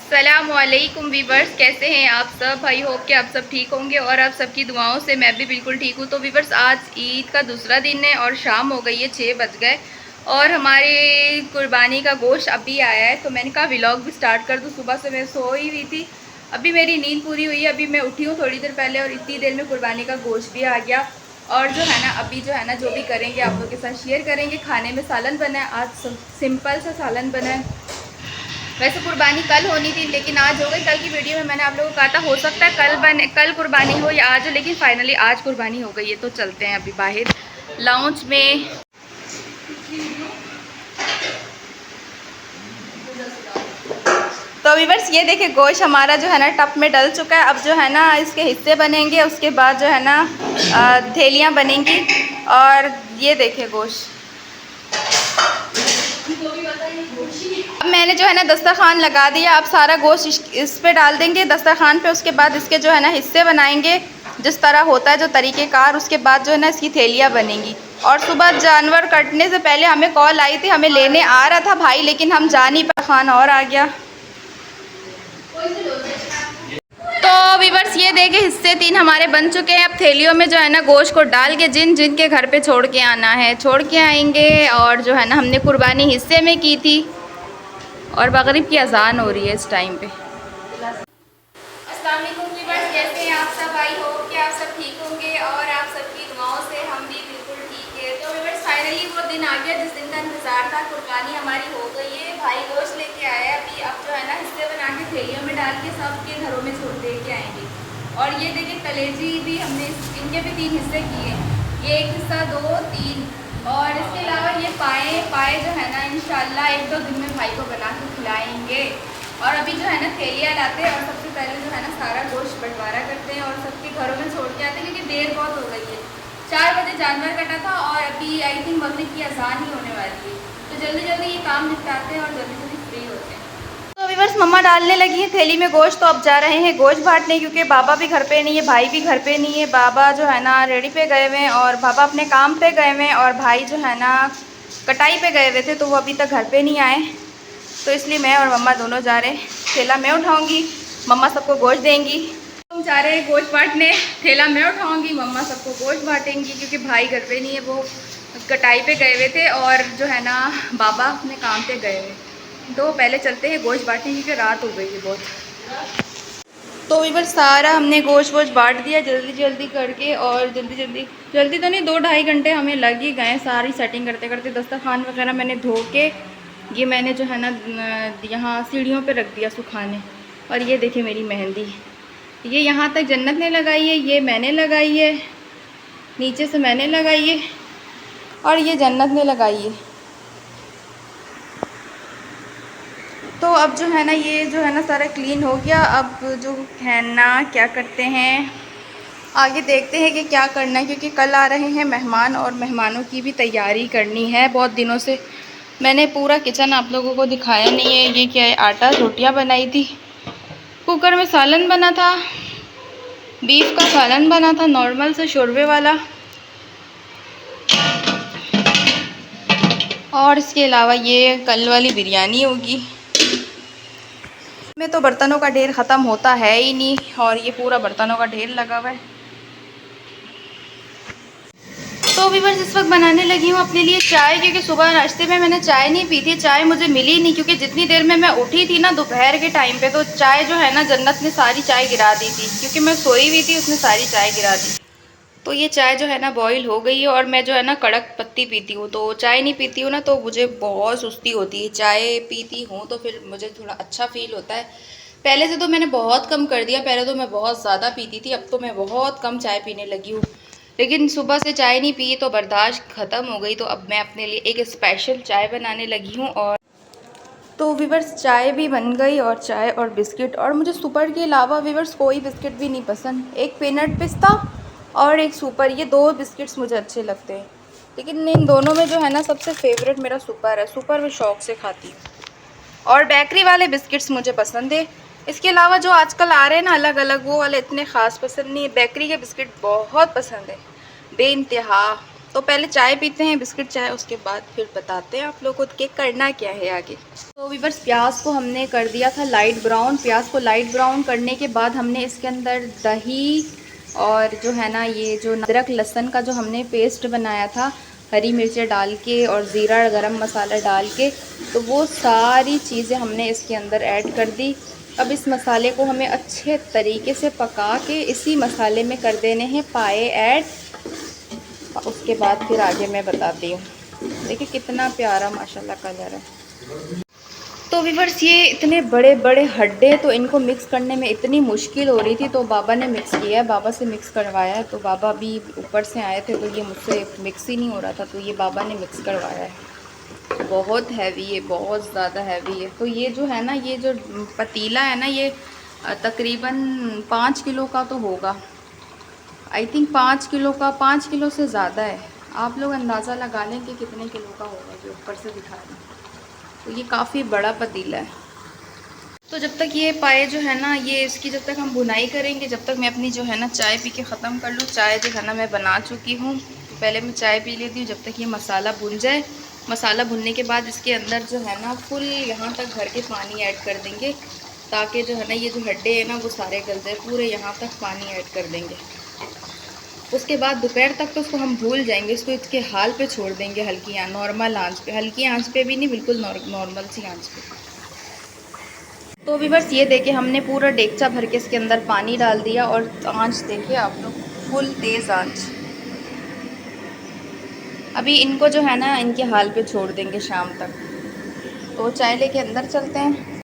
अस्सलामुअलैकुम वीवर्स, कैसे हैं आप सब। आई होप कि आप सब ठीक होंगे और आप सबकी दुआओं से मैं भी बिल्कुल ठीक हूँ। तो वीवर्स, आज ईद का दूसरा दिन है और शाम हो गई है, 6 बज गए और हमारी कुर्बानी का गोश्त अभी आया है। तो मैंने कहा व्लॉग भी स्टार्ट कर दूँ। सुबह से मैं सोई हुई थी, अभी मेरी नींद पूरी हुई है, अभी मैं उठी हूँ थोड़ी देर पहले और इतनी देर में कुर्बानी का गोश्त भी आ गया। और जो है ना, अभी जो है ना, जो भी करेंगे आप लोग के साथ शेयर करेंगे। खाने में सालन बना है, आज सिंपल सा सालन बना है। वैसे कुर्बानी कल होनी थी लेकिन आज हो गई। कल की वीडियो में मैंने आप लोगों को कहा था हो सकता है कल कुर्बानी हो या आज हो, लेकिन फाइनली आज कुर्बानी हो गई है। तो चलते हैं अभी बाहर लाउंज में। तो वीवर्स, ये देखिए गोश्त हमारा जो है ना टप में डल चुका है। अब जो है ना इसके हिस्से बनेंगे, उसके बाद जो है ना थैलियाँ बनेंगी। और ये देखिए गोश्त अब मैंने जो है ना दस्तरखान लगा दिया। अब सारा गोश्त इस पे डाल देंगे दस्तरखान पे। उसके बाद इसके जो है ना हिस्से बनाएंगे जिस तरह होता है जो तरीक़ेकार। उसके बाद जो है ना इसकी थैलियाँ बनेंगी। और सुबह जानवर कटने से पहले हमें कॉल आई थी, हमें लेने आ रहा था भाई, लेकिन हम जा नहीं पाए, खान और आ गया। तो वीवर्स, ये देखे हिस्से 3 हमारे बन चुके हैं। अब थैलियों में जो है ना गोश्त को डाल के जिन जिन के घर पे छोड़ के आना है छोड़ के आएंगे। और जो है ना हमने कुर्बानी हिस्से में की थी और मगरिब की अजान हो रही है इस टाइम पे। अस्सलाम वालेकुम वीवर्स, कैसे हैं आप सब। आई होप कि आप सब ठीक होंगे और आप सबकी दुआओं से हम भी बिल्कुल ठीक है। तो वीवर्स, फाइनली वो दिन आ गया जिस दिन का इंतज़ार था। कुर्बानी हमारी हो गई है, भाई गोश्त लेके आया है। अभी अब जो है ना हिस्से बना के थैलियों में डाल के सबके घरों में छोड़ दे के आएंगे। और ये देखिए कलेजी भी हमने, इनके भी 3 हिस्से किए, ये एक हिस्सा 2 3। और इसके अलावा ये पाए जो है ना इंशाल्लाह 1-2 दिन में भाई को बना के खिलाएंगे। और अभी जो है ना थैलियाँ लाते हैं और सबसे पहले जो है ना सारा गोश्त बंटवारा करते हैं और सबके घरों में छोड़ के आते हैं, क्योंकि देर बहुत हो गई है। 4 बजे जानवर कटा था और अभी आई थिंक मगरिब की अजान ही होने वाली है। तो जल्दी जल्दी ये काम निपटाते हैं और जल्दी जल्दी फ्री होते हैं। तो वीवर्स, मम्मा डालने लगी है थैली में गोश्त। तो अब जा रहे हैं गोश्त बांटने, क्योंकि बाबा भी घर पे नहीं है, भाई भी घर पे नहीं है। बाबा जो है ना रेडी पे गए हुए हैं और बाबा अपने काम पे गए हुए हैं और भाई जो है ना कटाई पे गए हुए थे, तो वो अभी तक घर पे नहीं आए। तो इसलिए मैं और मम्मा दोनों जा रहे हैं। थैला मैं उठाऊंगी, मम्मा सबको गोश्त देंगी। हम जा रहे हैं गोश्त बांटने, थैला मैं उठाऊंगी, मम्मा सबको गोश्त बांटेंगी, क्योंकि भाई घर पे नहीं है, वो कटाई पे गए हुए थे और जो है ना बाबा अपने काम पे गए हुए। तो पहले चलते हैं गोश्त बांटने, क्योंकि रात हो गई है बहुत। तो इधर सारा हमने गोश्त वोश्त बांट दिया जल्दी जल्दी करके। और जल्दी तो नहीं, 2-2.5 घंटे हमें लग ही गए सारी सेटिंग करते करते। दस्तरखान वगैरह मैंने धो के, ये मैंने जो है ना यहाँ सीढ़ियों पे रख दिया सुखाने। और ये देखिए मेरी मेहंदी, ये यहाँ तक जन्नत ने लगाई है, ये मैंने लगाई है, नीचे से मैंने लगाई है और ये जन्नत ने लगाई है। तो अब जो है ना ये जो है ना सारा क्लीन हो गया। अब जो है ना क्या करते हैं, आगे देखते हैं कि क्या करना है, क्योंकि कल आ रहे हैं मेहमान और मेहमानों की भी तैयारी करनी है। बहुत दिनों से मैंने पूरा किचन आप लोगों को दिखाया नहीं है। ये क्या है, आटा रोटियां बनाई थी, कुकर में सालन बना था, बीफ का सालन बना था नॉर्मल से शोरबे वाला। और इसके अलावा ये कल वाली बिरयानी होगी। में तो बर्तनों का ढेर ख़त्म होता है ही नहीं और ये पूरा बर्तनों का ढेर लगा हुआ है। तो वीवर्स, इस वक्त बनाने लगी हूँ अपने लिए चाय, क्योंकि सुबह नाश्ते में मैंने चाय नहीं पी थी। चाय मुझे मिली नहीं, क्योंकि जितनी देर में मैं उठी थी ना दोपहर के टाइम पे, तो चाय जो है ना जन्नत ने सारी चाय गिरा दी थी, क्योंकि मैं सोई हुई थी, उसने सारी चाय गिरा दी। तो ये चाय जो है ना बॉईल हो गई है और मैं जो है ना कड़क पत्ती पीती हूँ, तो चाय नहीं पीती हूँ ना तो मुझे बहुत सुस्ती होती है। चाय पीती हूँ तो फिर मुझे थोड़ा अच्छा फील होता है। पहले से तो मैंने बहुत कम कर दिया, पहले तो मैं बहुत ज़्यादा पीती थी, अब तो मैं बहुत कम चाय पीने लगी हूँ। लेकिन सुबह से चाय नहीं पी तो बर्दाश्त ख़त्म हो गई, तो अब मैं अपने लिए एक स्पेशल चाय बनाने लगी हूँ। और तो वीवर्स, चाय भी बन गई और चाय और बिस्किट। और मुझे सुपर के अलावा वीवर्स कोई बिस्किट भी नहीं पसंद। एक पीनट पिस्ता और एक सुपर, ये 2 बिस्किट्स मुझे अच्छे लगते हैं। लेकिन इन दोनों में जो है ना सबसे फेवरेट मेरा सुपर है, सुपर मैं शौक़ से खाती हूँ। और बेकरी वाले बिस्किट्स मुझे पसंद है। इसके अलावा जो आजकल आ रहे हैं ना अलग अलग, वो वाले इतने ख़ास पसंद नहीं है। बेकरी के बिस्किट बहुत पसंद है बेइंतहा। तो पहले चाय पीते हैं, बिस्किट चाय, उसके बाद फिर बताते हैं आप लोगों को कि करना क्या है आगे। तो वीवर्स प्याज को हमने कर दिया था लाइट ब्राउन। प्याज को लाइट ब्राउन करने के बाद हमने इसके अंदर दही और जो है ना ये जो अदरक लहसुन का जो हमने पेस्ट बनाया था हरी मिर्चें डाल के और ज़ीरा गरम मसाला डाल के, तो वो सारी चीज़ें हमने इसके अंदर ऐड कर दी। अब इस मसाले को हमें अच्छे तरीके से पका के इसी मसाले में कर देने हैं पाए ऐड। उसके बाद फिर आगे मैं बताती हूँ। देखिए कितना प्यारा माशाल्लाह कलर है। तो वीवर्स ये इतने बड़े बड़े हड्डे, तो इनको मिक्स करने में इतनी मुश्किल हो रही थी, तो बाबा ने मिक्स किया है, बाबा से मिक्स करवाया है। तो बाबा भी ऊपर से आए थे तो ये मुझसे मिक्स ही नहीं हो रहा था, तो ये बाबा ने मिक्स करवाया है। बहुत हैवी है, बहुत ज़्यादा हैवी है। तो ये जो है ना, ये जो पतीला है ना, ये तकरीबन 5 किलो का तो होगा। आई थिंक 5 किलो का, 5 किलो से ज़्यादा है। आप लोग अंदाज़ा लगा लें कि कितने किलो का होगा जो ऊपर से दिखा रहे हैं। तो ये काफ़ी बड़ा पतीला है। तो जब तक ये पाए जो है ना, ये इसकी जब तक हम भुनाई करेंगे, जब तक मैं अपनी जो है ना चाय पी के ख़त्म कर लूँ। चाय जो है ना मैं बना चुकी हूँ, तो पहले मैं चाय पी लेती हूँ जब तक ये मसाला भुन जाए। मसाला भुनने के बाद इसके अंदर जो है ना फुल यहाँ तक भर के पानी ऐड कर देंगे, ताकि जो है ना ये जो हड्डे हैं ना वो सारे गल जाए, पूरे यहाँ तक पानी ऐड कर देंगे। उसके बाद दोपहर तक तो उसको हम भूल जाएंगे, इसको इसके हाल पे छोड़ देंगे, हल्की नॉर्मल आंच पे, हल्की आंच पे भी नहीं, बिल्कुल नॉर्मल सी आंच पे। तो वीवर्स ये देखिए हमने पूरा डेगचा भर के इसके अंदर पानी डाल दिया, और आंच देखिए आप लोग, फुल तेज़ आंच। अभी इनको जो है ना इनके हाल पे छोड़ देंगे शाम तक। तो चाय लेके अंदर चलते हैं।